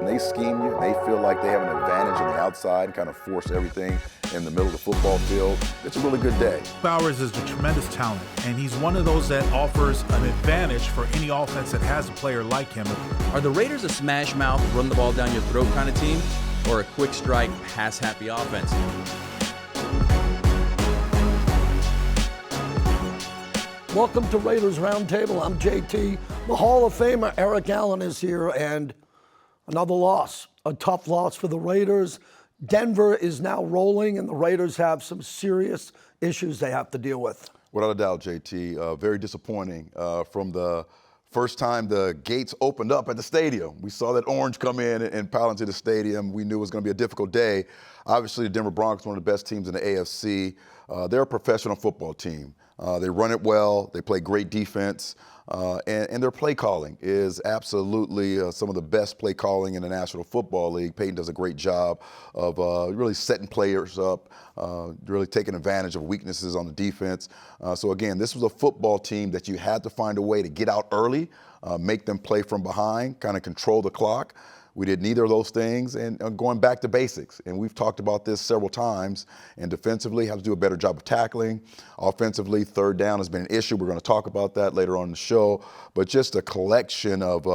and they scheme you, and they feel like they have an advantage on the outside and kind of force everything in the middle of the football field, it's a really good day. Bowers is a tremendous talent, and he's one of those that offers an advantage for any offense that has a player like him. Are the Raiders a smash mouth, run the ball down your throat kind of team, or a quick strike, pass-happy offense? Welcome to Raiders Roundtable. I'm JT. The Hall of Famer Eric Allen is here, and another loss, a tough loss for the Raiders. Denver is now rolling, and the Raiders have some serious issues they have to deal with. Without a doubt, JT, very disappointing from the first time the gates opened up at the stadium. We saw that orange come in and pile into the stadium. We knew it was going to be a difficult day. Obviously, the Denver Broncos, one of the best teams in the AFC. They're a professional football team. They run it well. They play great defense. And their play calling is absolutely some of the best play calling in the National Football League. Peyton does a great job of really setting players up, really taking advantage of weaknesses on the defense. So again, this was a football team that you had to find a way to get out early, make them play from behind, kind of control the clock. We did neither of those things, and going back to basics. And we've talked about this several times. And defensively, have to do a better job of tackling. Offensively, third down has been an issue. We're going to talk about that later on in the show. But just a collection of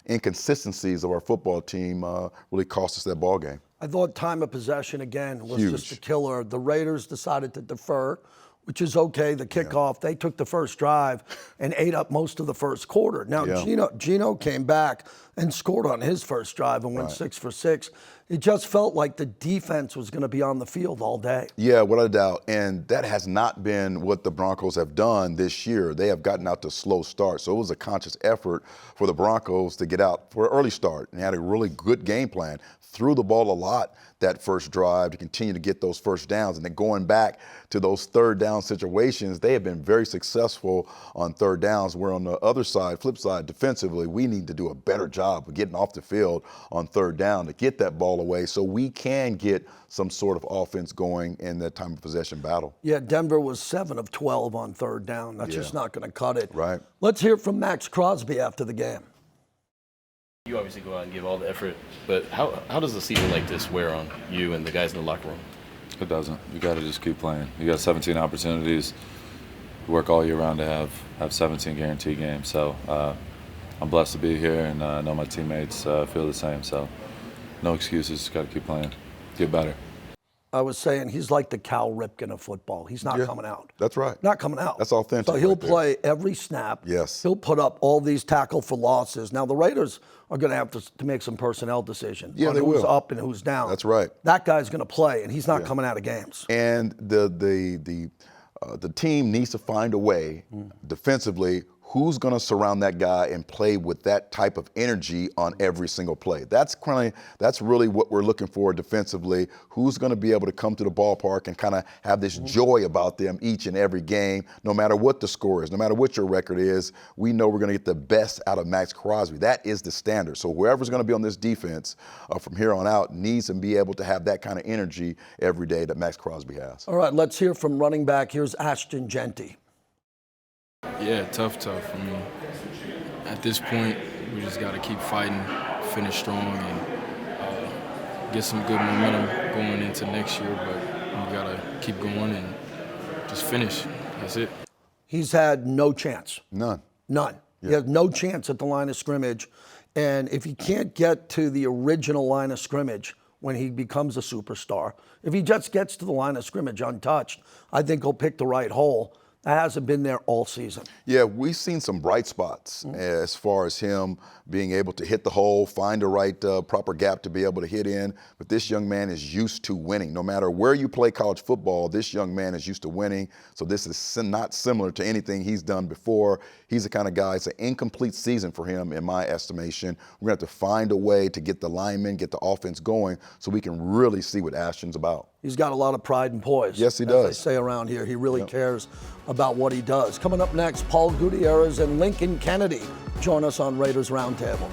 inconsistencies of our football team really cost us that ball game. I thought time of possession, again, was Huge. just a killer. The Raiders decided to defer, which is okay. The kickoff, they took the first drive and ate up most of the first quarter. Now, Gino came back and scored on his first drive and went 6 for 6. It just felt like the defense was going to be on the field all day. Yeah, without a doubt. And that has not been what the Broncos have done this year. They have gotten out to slow start. So it was a conscious effort for the Broncos to get out for an early start and had a really good game plan. Threw the ball a lot that first drive to continue to get those first downs. And then going back to those third down situations, they have been very successful on third downs, where on the other side, flip side, defensively, we need to do a better job of getting off the field on third down to get that ball away so we can get some sort of offense going in that time of possession battle. Yeah, Denver was 7 of 12 on third down. That's just not going to cut it. Right. Let's hear from Max Crosby after the game. You obviously go out and give all the effort, but how does a season like this wear on you and the guys in the locker room? It doesn't. You got to just keep playing. You got 17 opportunities. You work all year round to have 17 guaranteed games. So I'm blessed to be here, and I know my teammates feel the same. So no excuses. Just got to keep playing, get better. I was saying he's like the Cal Ripken of football. He's not coming out. That's right. Not coming out. That's authentic. So he'll right there. play every snap. Yes. He'll put up all these tackle for losses. Now, the Raiders are going to have to make some personnel decisions. Yeah, on they who's will. up and who's down. That's right. That guy's going to play, and he's not coming out of games. And the team needs to find a way defensively who's going to surround that guy and play with that type of energy on every single play. That's really what we're looking for defensively. Who's going to be able to come to the ballpark and kind of have this joy about them each and every game, no matter what the score is, no matter what your record is. We know we're going to get the best out of Max Crosby. That is the standard. So whoever's going to be on this defense from here on out needs to be able to have that kind of energy every day that Max Crosby has. All right, let's hear from running back. Here's Ashton Genty. Yeah, tough. I mean, at this point, we just got to keep fighting, finish strong, and get some good momentum going into next year. But we got to keep going and just finish. That's it. He's had no chance. None. None. He has no chance at the line of scrimmage. And if he can't get to the original line of scrimmage when he becomes a superstar, if he just gets to the line of scrimmage untouched, I think he'll pick the right hole. That hasn't been there all season. Yeah, we've seen some bright spots as far as him being able to hit the hole, find the right proper gap to be able to hit in. But this young man is used to winning. No matter where you play college football, this young man is used to winning. So this is not similar to anything he's done before. He's the kind of guy, it's an incomplete season for him in my estimation. We're going to have to find a way to get the linemen, get the offense going so we can really see what Ashton's about. He's got a lot of pride and poise. Yes, he does. As they say around here, he really cares about what he does. Coming up next, Paul Gutierrez and Lincoln Kennedy join us on Raiders Roundtable.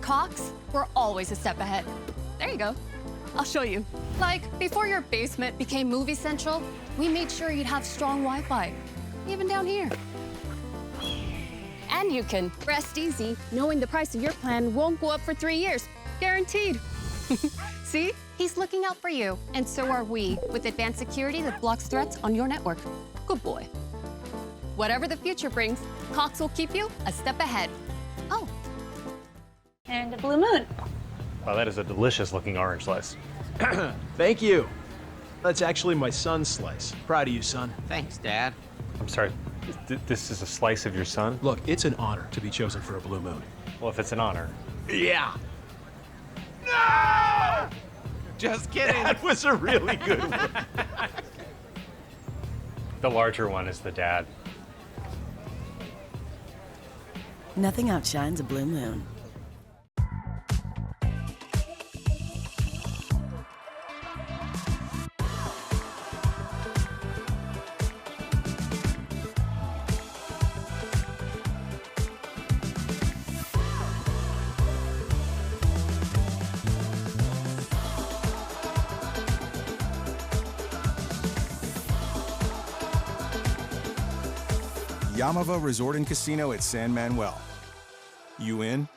At Cox, we're always a step ahead. There you go. I'll show you. Like, before your basement became Movie Central, we made sure you'd have strong Wi-Fi, even down here. And you can rest easy knowing the price of your plan won't go up for 3 years. Guaranteed. See? He's looking out for you, and so are we, with advanced security that blocks threats on your network. Good boy. Whatever the future brings, Cox will keep you a step ahead. Oh. And a blue moon. Wow, that is a delicious-looking orange slice. Thank you. That's actually my son's slice. Proud of you, son. Thanks, Dad. I'm sorry, this is a slice of your son? Look, it's an honor to be chosen for a blue moon. Well, if it's an honor. Yeah. No! Just kidding. That was a really good one. The larger one is the dad. Nothing outshines a blue moon. Yamava Resort and Casino at San Manuel. You in?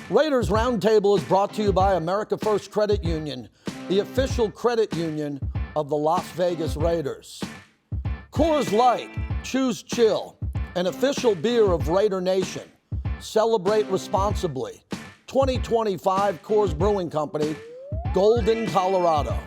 Raiders Roundtable is brought to you by America First Credit Union, the official credit union of the Las Vegas Raiders. Coors Light, choose chill, an official beer of Raider Nation. Celebrate responsibly. 2025 Coors Brewing Company, Golden, Colorado.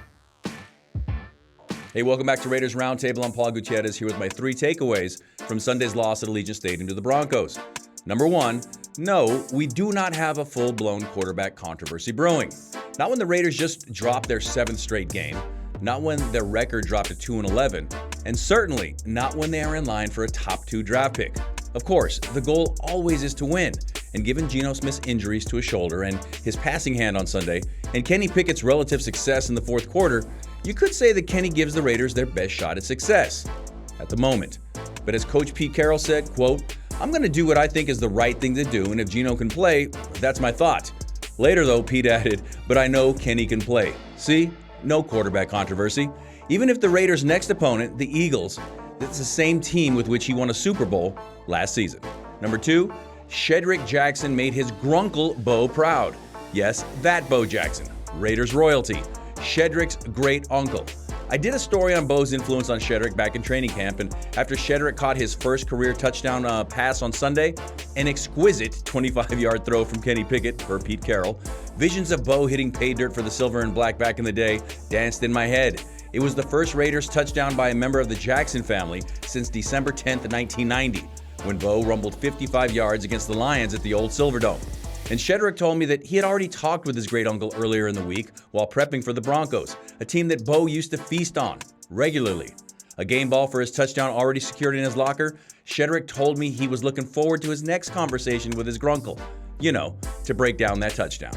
Hey, welcome back to Raiders Roundtable. I'm Paul Gutierrez here with my 3 takeaways from Sunday's loss at Allegiant Stadium to the Broncos. Number 1, no, we do not have a full-blown quarterback controversy brewing. Not when the Raiders just dropped their 7th straight game, not when their record dropped to 2-11, and certainly not when they are in line for a top 2 draft pick. Of course, the goal always is to win, and given Geno Smith's injuries to his shoulder and his passing hand on Sunday, and Kenny Pickett's relative success in the 4th quarter, you could say that Kenny gives the Raiders their best shot at success at the moment. But as Coach Pete Carroll said, quote, "I'm going to do what I think is the right thing to do, and if Geno can play, that's my thought." Later, though, Pete added, "But I know Kenny can play." See? No quarterback controversy. Even if the Raiders' next opponent, the Eagles, it's the same team with which he won a Super Bowl last season. Number 2, Shedrick Jackson made his grunkle Bo proud. Yes, that Bo Jackson, Raiders royalty, Shedrick's great uncle. I did a story on Bo's influence on Shedrick back in training camp, and after Shedrick caught his first career touchdown pass on Sunday, an exquisite 25-yard throw from Kenny Pickett per Pete Carroll, visions of Bo hitting pay dirt for the silver and black back in the day danced in my head. It was the first Raiders touchdown by a member of the Jackson family since December 10th, 1990, when Bo rumbled 55 yards against the Lions at the old Silverdome. And Shedrick told me that he had already talked with his great uncle earlier in the week while prepping for the Broncos, a team that Bo used to feast on regularly. A game ball for his touchdown already secured in his locker, Shedrick told me he was looking forward to his next conversation with his grunkle, to break down that touchdown.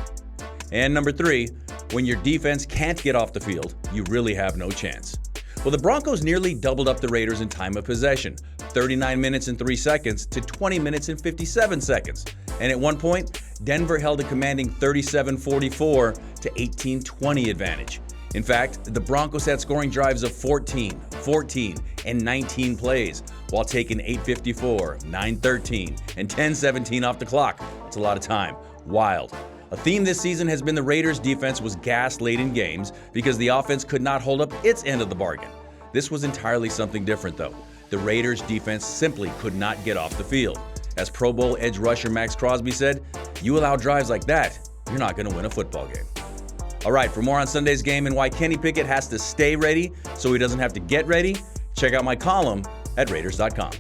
And number 3, when your defense can't get off the field, you really have no chance. Well, the Broncos nearly doubled up the Raiders in time of possession, 39 minutes and 3 seconds to 20 minutes and 57 seconds. And at one point, Denver held a commanding 37-44 to 18-20 advantage. In fact, the Broncos had scoring drives of 14, 14, and 19 plays, while taking 8:54, 9:13, and 10:17 off the clock. It's a lot of time. Wild. A theme this season has been the Raiders' defense was gassed late in games because the offense could not hold up its end of the bargain. This was entirely something different, though. The Raiders' defense simply could not get off the field. As Pro Bowl edge rusher Max Crosby said, "You allow drives like that, you're not going to win a football game." All right, for more on Sunday's game and why Kenny Pickett has to stay ready so he doesn't have to get ready, check out my column at Raiders.com.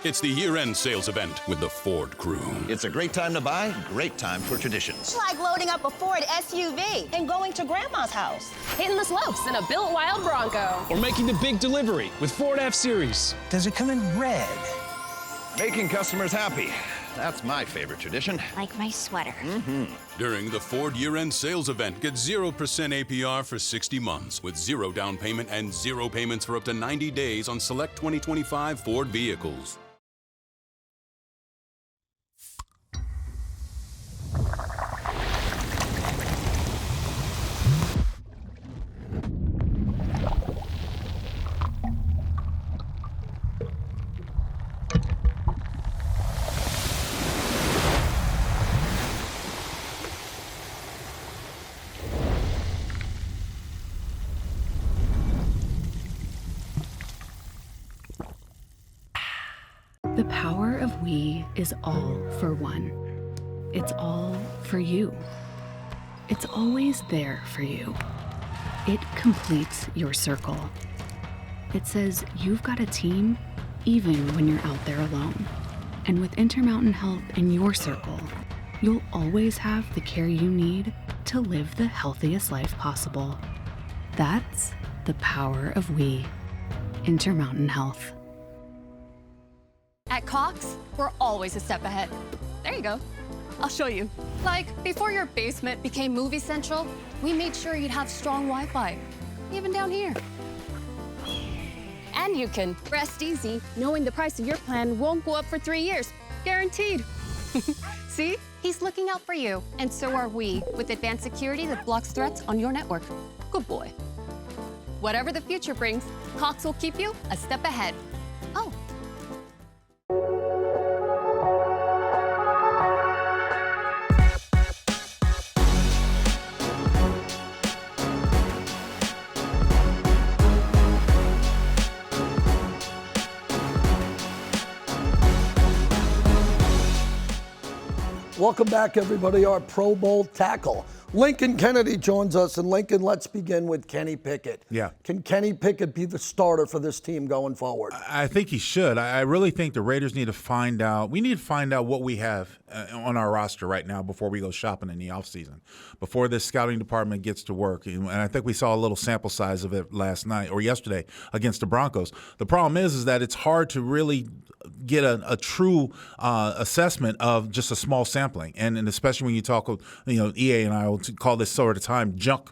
It's the year-end sales event with the Ford crew. It's a great time to buy, great time for traditions. It's like loading up a Ford SUV and going to Grandma's house. Hitting the slopes in a built wild Bronco. Or making the big delivery with Ford F-Series. Does it come in red? Making customers happy. That's my favorite tradition. Like my sweater. During the Ford year-end sales event, get 0% APR for 60 months with 0 down payment and 0 payments for up to 90 days on select 2025 Ford vehicles. The power of we is all for one. It's all for you. It's always there for you. It completes your circle. It says you've got a team even when you're out there alone. And with Intermountain Health in your circle, you'll always have the care you need to live the healthiest life possible. That's the power of we. Intermountain Health. At Cox, we're always a step ahead. There you go. I'll show you. Like, before your basement became Movie Central, we made sure you'd have strong Wi-Fi, even down here. And you can rest easy knowing the price of your plan won't go up for 3 years. Guaranteed. See? He's looking out for you, and so are we, with advanced security that blocks threats on your network. Good boy. Whatever the future brings, Cox will keep you a step ahead. Oh. Welcome back, everybody. Our Pro Bowl tackle. Lincoln Kennedy joins us. And Lincoln, let's begin with Kenny Pickett. Yeah. Can Kenny Pickett be the starter for this team going forward? I think he should. I really think the Raiders need to find out. We need to find out what we have on our roster right now before we go shopping in the offseason, before this scouting department gets to work. And I think we saw a little sample size of it last night or yesterday against the Broncos. The problem is that it's hard to really get a true assessment of just a small sampling, and especially when you talk, EA and I will call this sort of time junk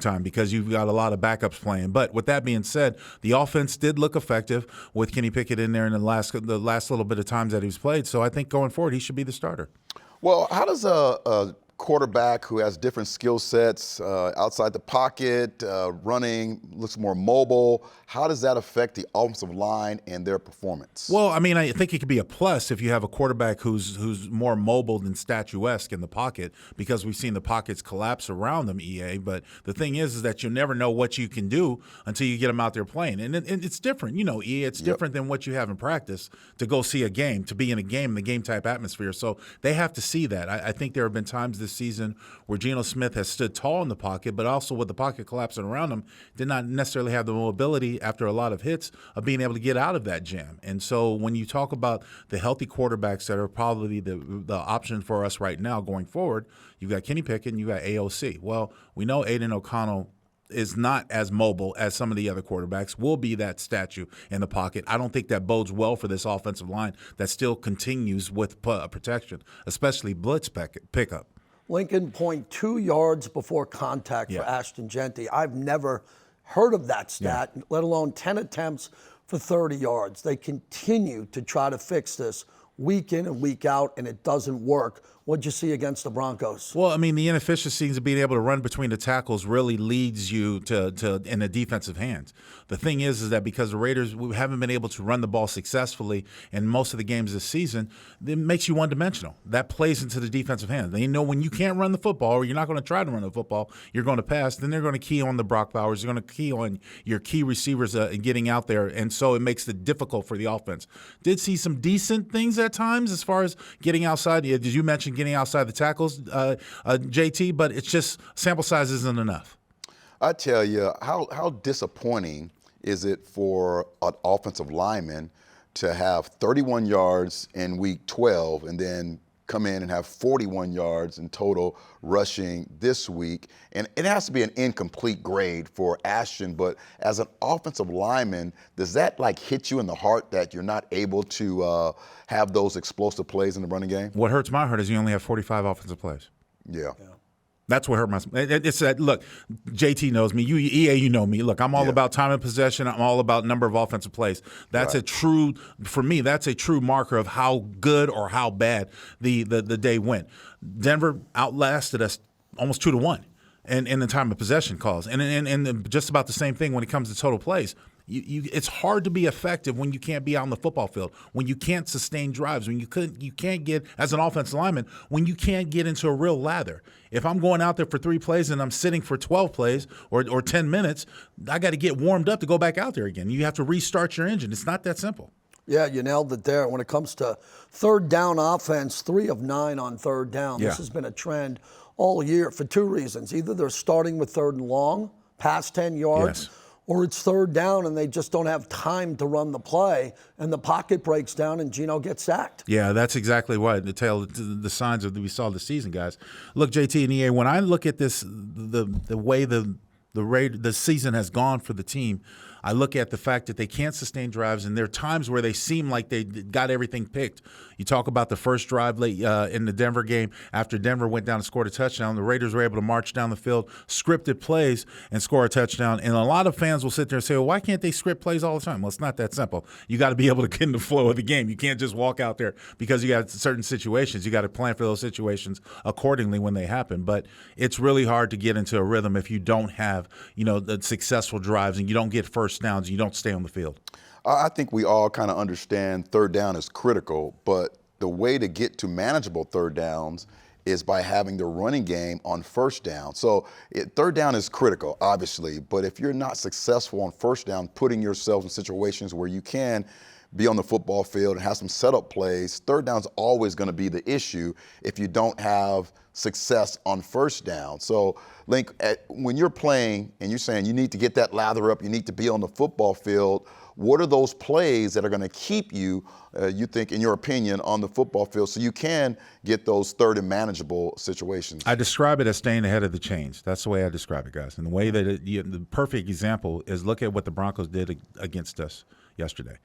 time because you've got a lot of backups playing. But with that being said, the offense did look effective with Kenny Pickett in there in the last little bit of times that he's played. So I think going forward, he should be the starter. Well, how does a quarterback who has different skill sets outside the pocket, running, looks more mobile, how does that affect the offensive line and their performance? Well, I mean, I think it could be a plus if you have a quarterback who's more mobile than statuesque in the pocket, because we've seen the pockets collapse around them, EA. But the thing is that you'll never know what you can do until you get them out there playing. And it's different. EA, it's different than what you have in practice to go see a game, to be in a game, the game-type atmosphere. So they have to see that. I think there have been times this season where Geno Smith has stood tall in the pocket, but also with the pocket collapsing around him, did not necessarily have the mobility after a lot of hits of being able to get out of that jam. And so when you talk about the healthy quarterbacks that are probably the option for us right now going forward, you've got Kenny Pickett and you've got AOC. Well, we know Aiden O'Connell is not as mobile as some of the other quarterbacks, will be that statue in the pocket. I don't think that bodes well for this offensive line that still continues with protection, especially blitz pickup. Lincoln, 0.2 yards before contact for Ashton Genty. I've never heard of that stat, let alone 10 attempts for 30 yards. They continue to try to fix this week in and week out, and it doesn't work. What'd you see against the Broncos? Well, I mean, the inefficiencies of being able to run between the tackles really leads you to in the defensive hands. The thing is that because the Raiders haven't been able to run the ball successfully in most of the games this season, it makes you one-dimensional. That plays into the defensive hands. They know when you can't run the football, or you're not going to try to run the football, you're going to pass, then they're going to key on the Brock Bowers, they're going to key on your key receivers getting out there, and so it makes it difficult for the offense. Did see some decent things at times as far as getting outside. Did you mention getting outside the tackles, JT? But it's just sample size isn't enough. I tell you, how disappointing is it for an offensive lineman to have 31 yards in week 12 and then come in and have 41 yards in total rushing this week. And it has to be an incomplete grade for Ashton, but as an offensive lineman, does that like hit you in the heart that you're not able to have those explosive plays in the running game? What hurts my heart is you only have 45 offensive plays. Yeah. That's what hurt my. It's that. Look, JT knows me. EA, you know me. Look, I'm all about time of possession. I'm all about number of offensive plays. That's a true, for me, that's a true marker of how good or how bad the day went. Denver outlasted us almost 2-1 in the time of possession calls, and just about the same thing when it comes to total plays. It's hard to be effective when you can't be on the football field, when you can't sustain drives, when you can't get, as an offensive lineman, when you can't get into a real lather. If I'm going out there for 3 plays and I'm sitting for 12 plays or 10 minutes, I got to get warmed up to go back out there again. You have to restart your engine. It's not that simple. Yeah, you nailed it there. When it comes to third down offense, 3 of 9 on third down. Yeah. This has been a trend all year for 2 reasons. Either they're starting with third and long, past 10 yards, or it's third down and they just don't have time to run the play, and the pocket breaks down and Geno gets sacked. Yeah, that's exactly what the signs of we saw this season, guys. Look, JT and EA, when I look at this, the way the season has gone for the team, I look at the fact that they can't sustain drives, and there are times where they seem like they got everything picked. You talk about the first drive late in the Denver game after Denver went down and scored a touchdown. The Raiders were able to march down the field, scripted plays, and score a touchdown. And a lot of fans will sit there and say, well, why can't they script plays all the time? Well, it's not that simple. You got to be able to get in the flow of the game. You can't just walk out there because you got certain situations. You got to plan for those situations accordingly when they happen. But it's really hard to get into a rhythm if you don't have, the successful drives and you don't get first downs and you don't stay on the field. I think we all kind of understand third down is critical, but the way to get to manageable third downs is by having the running game on first down. So third down is critical, obviously, but if you're not successful on first down, putting yourselves in situations where you can be on the football field and have some setup plays, third down is always going to be the issue if you don't have success on first down. So, Link, when you're playing and you're saying you need to get that lather up, you need to be on the football field, what are those plays that are going to keep you, you think, in your opinion, on the football field so you can get those third and manageable situations? I describe it as staying ahead of the chains. That's the way I describe it, guys. And the way that the perfect example is look at what the Broncos did against us yesterday.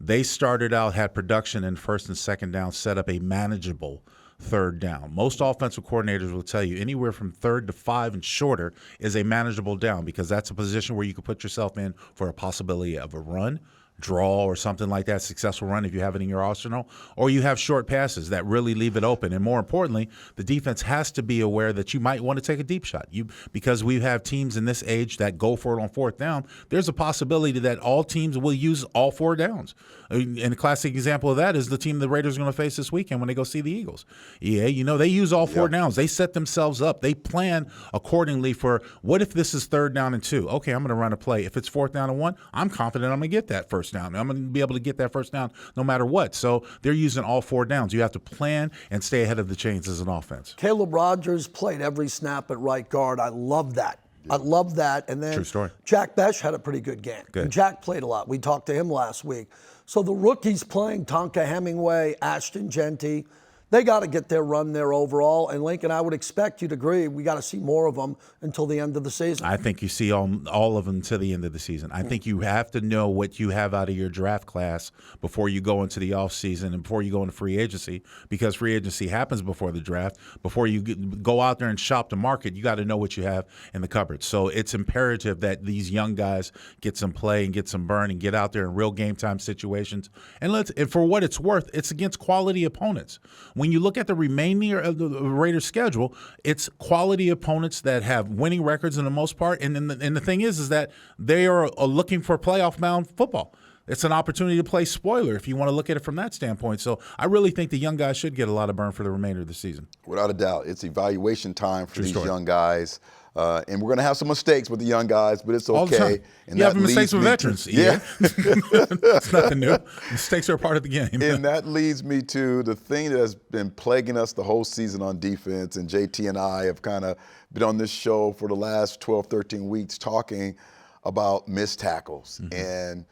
They started out, had production in first and second down, set up a manageable third down. Most offensive coordinators will tell you anywhere from 3rd to 5 and shorter is a manageable down because that's a position where you can put yourself in for a possibility of a run, draw, or something like that, successful run if you have it in your arsenal, or you have short passes that really leave it open. And more importantly, the defense has to be aware that you might want to take a deep shot. Because we have teams in this age that go for it on 4th down, there's a possibility that all teams will use all 4 downs. And a classic example of that is the team the Raiders are going to face this weekend when they go see the Eagles. EA, they use all 4 downs. They set themselves up. They plan accordingly for what if this is 3rd down and 2? Okay, I'm going to run a play. If it's 4th down and 1, I'm confident I'm going to get that first down. I'm going to be able to get that first down no matter what. So they're using all 4 downs. You have to plan and stay ahead of the chains as an offense. Caleb Rogers played every snap at right guard. I love that. I love that. And then True story. Jack Besh had a pretty good game. Good. Jack played a lot. We talked to him last week. So the rookies playing, Tonka Hemingway, Ashton Genty, they got to get their run there overall. And Lincoln, I would expect you to agree, we got to see more of them until the end of the season. I think you see all of them to the end of the season. I think you have to know what you have out of your draft class before you go into the offseason and before you go into free agency, because free agency happens before the draft. Before you go out there and shop the market, you got to know what you have in the cupboard. So it's imperative that these young guys get some play and get some burn and get out there in real game time situations. And for what it's worth, it's against quality opponents. When you look at the remainder of the Raiders' schedule, it's quality opponents that have winning records in the most part. And the thing is that they are looking for playoff-bound football. It's an opportunity to play spoiler if you want to look at it from that standpoint. So I really think the young guys should get a lot of burn for the remainder of the season. Without a doubt. It's evaluation time for these young guys. And we're going to have some mistakes with the young guys, but it's okay. All the time. And you have mistakes with veterans. Yeah. It's nothing new. Mistakes are a part of the game. And that leads me to the thing that has been plaguing us the whole season on defense. And JT and I have kind of been on this show for the last 12, 13 weeks talking about missed tackles. Mm-hmm. And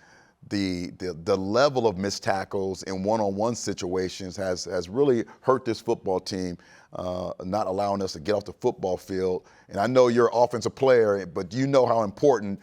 the level of missed tackles in one-on-one situations has really hurt this football team, not allowing us to get off the football field. And I know you're an offensive player, but you know how important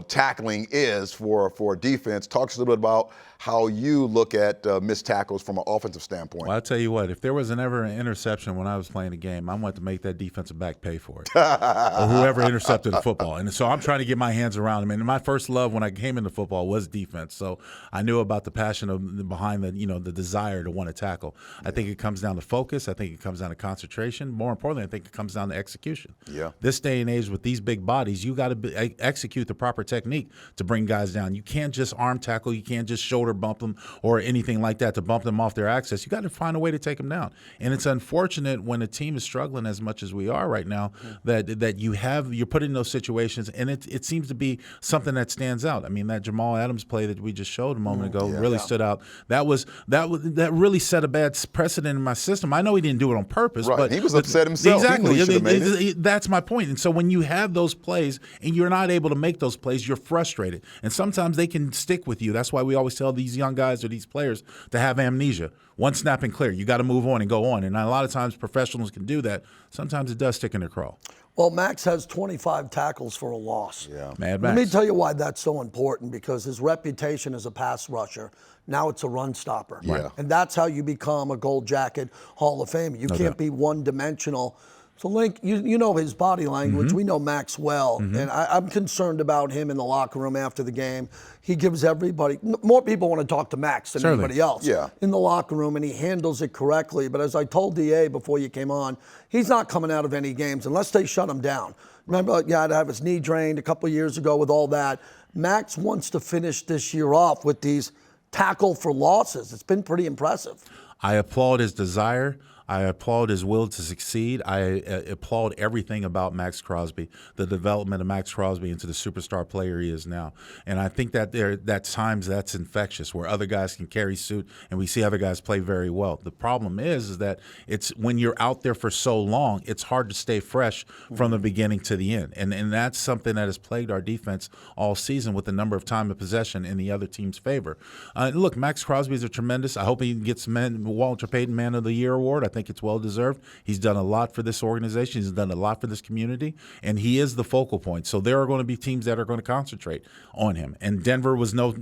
tackling is for defense. Talk to us a little bit about how you look at missed tackles from an offensive standpoint. Well, I'll tell you what, if there was ever an interception when I was playing a game, I wanted to make that defensive back pay for it, or whoever intercepted the football. And so I'm trying to get my hands around them. And my first love when I came into football was defense. So I knew about the passion behind the desire to want to tackle. I think it comes down to focus. I think it comes down to concentration. More importantly, I think it comes down to execution. Yeah. This day and age with these big bodies, you got to execute the proper technique to bring guys down. You can't just arm tackle. You can't just shoulder bump them or anything like that to bump them off their access. You got to find a way to take them down. And it's unfortunate when a team is struggling as much as we are right now that you're put in those situations, and it seems to be something that stands out. I mean, that Jamal Adams play that we just showed a moment ago really stood out. That really set a bad precedent in my system. I know he didn't do it on purpose, right. But he was upset himself. Exactly. He made it. That's my point. And so when you have those plays and you're not able to make those plays, you're frustrated. And sometimes they can stick with you. That's why we always tell these young guys or these players to have amnesia. One snap and clear. You got to move on and go on. And a lot of times professionals can do that. Sometimes it does stick in their craw. Well, Max has 25 tackles for a loss. Yeah. Mad Let Max. me tell you why that's so important, because his reputation as a pass rusher, now it's a run stopper. Yeah. And that's how you become a Gold Jacket Hall of Famer. You can't be one-dimensional. So, Link, you know his body language. We know Max well. And I'm concerned about him in the locker room after the game. He gives everybody – more people want to talk to Max than anybody else in the locker room, and he handles it correctly. But as I told DA before you came on, he's not coming out of any games unless they shut him down. Remember, he had to have his knee drained a couple of years ago with all that. Max wants to finish this year off with these tackle for losses. It's been pretty impressive. I applaud his desire. I applaud his will to succeed. I applaud everything about Max Crosby, the development of Max Crosby into the superstar player he is now. And I think that at times that's infectious, where other guys can carry suit, and we see other guys play very well. The problem is that it's when you're out there for so long, it's hard to stay fresh from the beginning to the end. And that's something that has plagued our defense all season with the number of time of possession in the other team's favor. Look, Max Crosby is a tremendous. I hope he gets Walter Payton Man of the Year award. I think it's well deserved. He's done a lot for this organization. He's done a lot for this community, and he is the focal point. So there are going to be teams that are going to concentrate on him. And Denver was no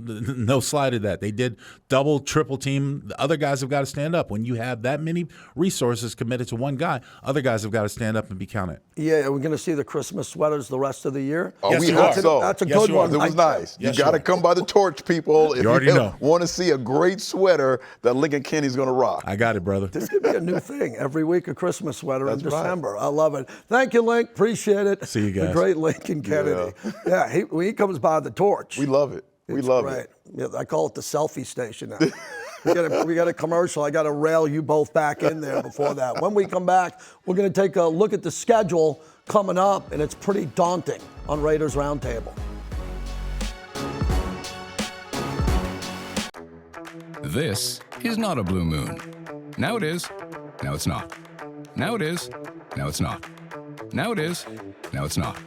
slide of that. They did double, triple team. The other guys have got to stand up. When you have that many resources committed to one guy, other guys have got to stand up and be counted. Yeah, we're going to see the Christmas sweaters the rest of the year. Oh, we hope so. That's a good one. It was nice. You got to come by the torch, people. If you already know. Want to see a great sweater that Lincoln Kenny's going to rock. I got it, brother. This could be a new thing. Every week a Christmas sweater in That's December. Right. I love it. Thank you, Link. Appreciate it. See you guys. The great Lincoln Kennedy. Yeah, when he comes by the torch. We love it. We love it. Yeah, I call it the selfie station now. we got a commercial. I got to rail you both back in there before that. When we come back, we're going to take a look at the schedule coming up, and it's pretty daunting on Raiders Roundtable. This is not a blue moon. Now it is. Now it's not. Now it is. Now it's not. Now it is. Now it's not.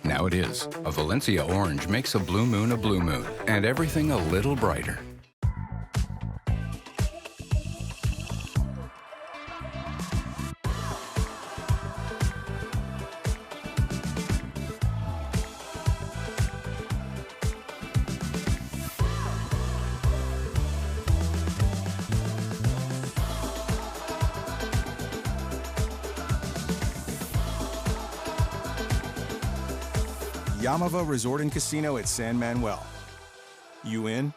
Now it is. A Valencia orange makes a blue moon, and everything a little brighter. Yamava Resort and Casino at San Manuel. You in?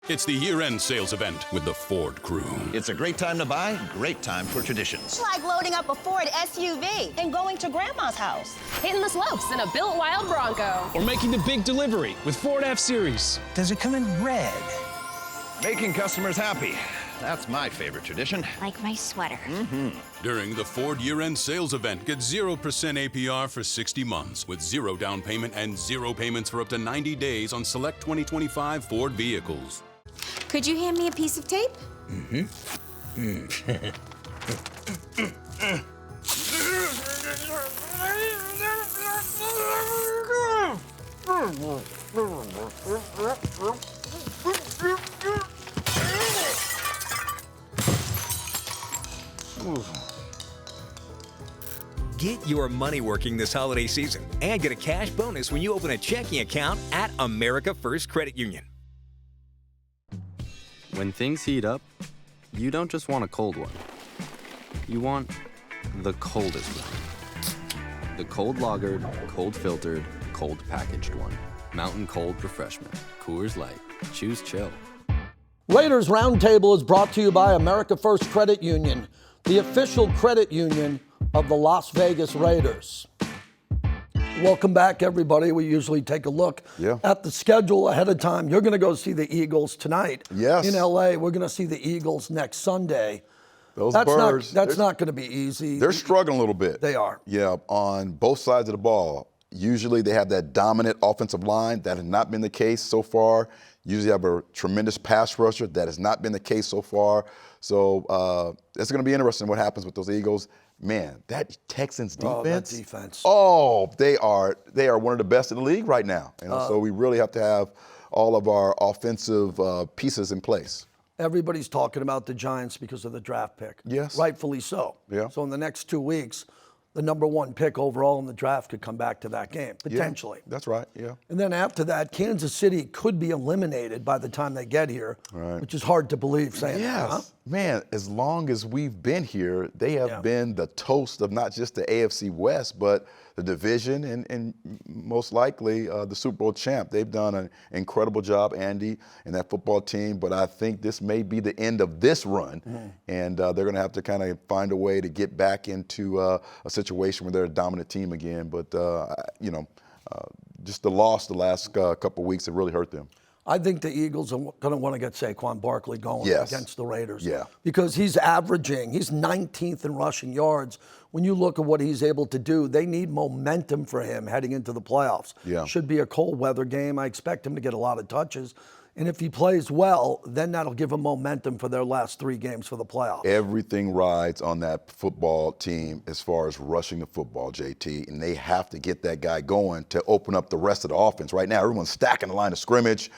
It's the year-end sales event with the Ford crew. It's a great time to buy, great time for traditions. It's like loading up a Ford SUV and going to Grandma's house. Hitting the slopes in a built wild Bronco. Or making the big delivery with Ford F-Series. Does it come in red? Making customers happy. That's my favorite tradition. Like my sweater. During the Ford year-end sales event, get 0% APR for 60 months with 0 down payment and 0 payments for up to 90 days on select 2025 Ford vehicles. Could you hand me a piece of tape? Get your money working this holiday season and get a cash bonus when you open a checking account at America First Credit Union. When things heat up, you don't just want a cold one. You want the coldest one. The cold lagered, cold filtered, cold packaged one. Mountain Cold Refreshment. Coors Light. Choose chill. Raiders Roundtable is brought to you by America First Credit Union, the official credit union of the Las Vegas Raiders. Welcome back, everybody. We usually take a look at the schedule ahead of time. You're going to go see the Eagles tonight in L.A. We're going to see the Eagles next Sunday. That's not going to be easy. They're struggling a little bit. They are. Yeah, on both sides of the ball. Usually they have that dominant offensive line. That has not been the case so far. Usually have a tremendous pass rusher. That has not been the case so far. So it's going to be interesting what happens with those Eagles. Man, that Texans defense. Oh, that defense. Oh, they are one of the best in the league right now. So we really have to have all of our offensive pieces in place. Everybody's talking about the Giants because of the draft pick. Yes. Rightfully so. Yeah. So in the next 2 weeks, the number one pick overall in the draft could come back to that game, potentially. Yeah, that's right, yeah. And then after that, Kansas City could be eliminated by the time they get here, which is hard to believe saying that, huh? Man, as long as we've been here, they have been the toast of not just the AFC West, but the division and most likely the Super Bowl champ. They've done an incredible job, Andy, and that football team, but I think this may be the end of this run, and they're going to have to kind of find a way to get back into a situation where they're a dominant team again. But, just the loss the last couple of weeks have really hurt them. I think the Eagles are going to want to get Saquon Barkley going against the Raiders. Yeah. Because he's 19th in rushing yards. When you look at what he's able to do, they need momentum for him heading into the playoffs. Yeah. Should be a cold weather game. I expect him to get a lot of touches. And if he plays well, then that'll give him momentum for their last 3 games for the playoffs. Everything rides on that football team as far as rushing the football, JT, and they have to get that guy going to open up the rest of the offense. Right now, everyone's stacking the line of scrimmage,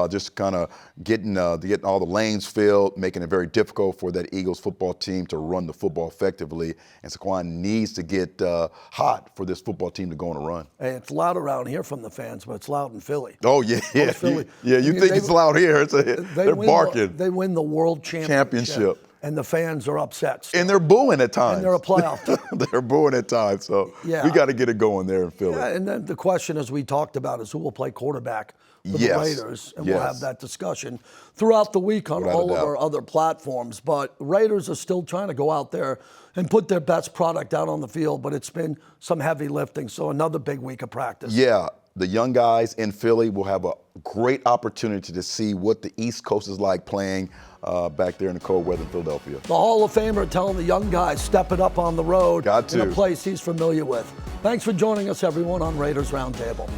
just kind of getting all the lanes filled, making it very difficult for that Eagles football team to run the football effectively. And Saquon needs to get hot for this football team to go on a run. Hey, it's loud around here from the fans, but it's loud in Philly. Oh, yeah. Philly. You think it's loud here. They're barking. They win the world championship. And the fans are upset still. And they're booing at times. And they're a playoff team. They're booing at times. So we got to get it going there in Philly. Yeah, and then the question, as we talked about, is who will play quarterback for the Raiders. And we'll have that discussion throughout the week on all of our other platforms. But Raiders are still trying to go out there and put their best product out on the field, but it's been some heavy lifting. So another big week of practice. Yeah. The young guys in Philly will have a great opportunity to see what the East Coast is like playing back there in the cold weather in Philadelphia. The Hall of Famer telling the young guys, step it up on the road in a place he's familiar with. Thanks for joining us, everyone, on Raiders Roundtable.